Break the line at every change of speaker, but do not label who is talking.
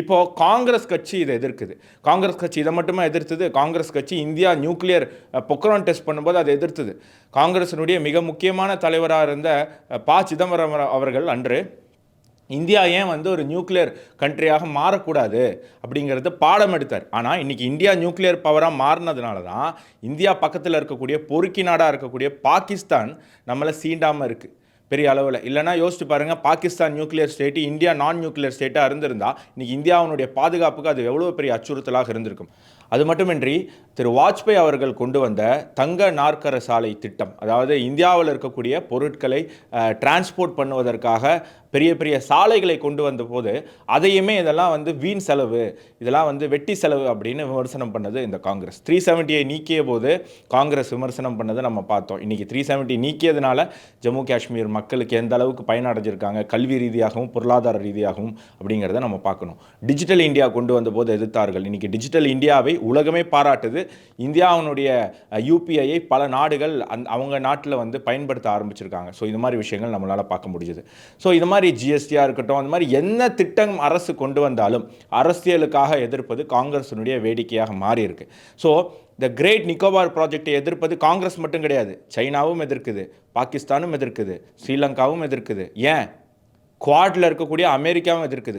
இப்போது காங்கிரஸ் கட்சி இதை எதிர்க்குது. காங்கிரஸ் கட்சி இதை மட்டுமே எதிர்த்தது. காங்கிரஸ் கட்சி இந்தியா நியூக்ளியர் பொக்ரான் டெஸ்ட் பண்ணும்போது அதை எதிர்த்தது. காங்கிரஸினுடைய மிக முக்கியமான தலைவராக இருந்த சிதம்பரம் அவர்கள் அன்று இந்தியா ஏன் ஒரு நியூக்ளியர் கண்ட்ரியாக மாறக்கூடாது அப்படிங்கிறது பாடம் எடுத்தார். ஆனால் இன்றைக்கி இந்தியா நியூக்ளியர் பவராக மாறினதுனால தான் இந்தியா பக்கத்தில் இருக்கக்கூடிய பொறுக்கி நாடாக இருக்கக்கூடிய பாகிஸ்தான் நம்மளை சீண்டாமல் இருக்குது பெரிய அளவில். இல்லைனா யோசிச்சு பாருங்கள், பாகிஸ்தான் நியூக்ளியர் ஸ்டேட்டு, இந்தியா நான் நியூக்ளியர் ஸ்டேட்டாக இருந்திருந்தா இன்றைக்கி இந்தியாவுடைய பாதுகாப்புக்கு அது எவ்வளோ பெரிய அச்சுறுத்தலாக இருந்திருக்கும். அது மட்டுமின்றி திரு வாஜ்பாய் அவர்கள் கொண்டு வந்த தங்க நாற்கர சாலை திட்டம், அதாவது இந்தியாவில் இருக்கக்கூடிய பொருட்களை டிரான்ஸ்போர்ட் பண்ணுவதற்காக பெரிய பெரிய சாலைகளை கொண்டு வந்த போது அதையுமே இதெல்லாம் வீண் செலவு, இதெல்லாம் வெட்டி செலவு அப்படின்னு விமர்சனம் பண்ணது இந்த காங்கிரஸ். 370 நீக்கிய போது காங்கிரஸ் விமர்சனம் பண்ணதை நம்ம பார்த்தோம். இன்றைக்கி 370 நீக்கியதுனால ஜம்மு காஷ்மீர் மக்களுக்கு எந்த அளவுக்கு பயனடைஞ்சிருக்காங்க கல்வி ரீதியாகவும் பொருளாதார ரீதியாகவும் அப்படிங்கிறத நம்ம பார்க்கணும். டிஜிட்டல் இந்தியா கொண்டு வந்த போது எதிர்த்தார்கள். இன்றைக்கி டிஜிட்டல் இந்தியாவை உலகமே பாராட்டுது. இந்தியாவினுடைய யூபிஐயை பல நாடுகள் அவங்க நாட்டில் பயன்படுத்த ஆரம்பிச்சிருக்காங்க. ஸோ இது மாதிரி விஷயங்கள் நம்மளால் பார்க்க முடியுது. ஸோ இது மாதிரி ஜிஎஸ்டியாக இருக்கட்டும், அந்த மாதிரி என்ன திட்டம் அரசு கொண்டு வந்தாலும் அரசியலுக்காக எதிர்ப்பது காங்கிரஸினுடைய வேடிக்கையாக மாறி இருக்கு. ஸோ இந்த கிரேட் நிக்கோபார் ப்ராஜெக்டை எதிர்ப்பது காங்கிரஸ் மட்டும் கிடையாது, சைனாவும் எதிர்க்குது, பாகிஸ்தானும் எதிர்க்குது, ஸ்ரீலங்காவும் எதிர்க்குது, ஏன் குவாட்ல இருக்கக்கூடிய அமெரிக்காவும் எதிர்க்குது.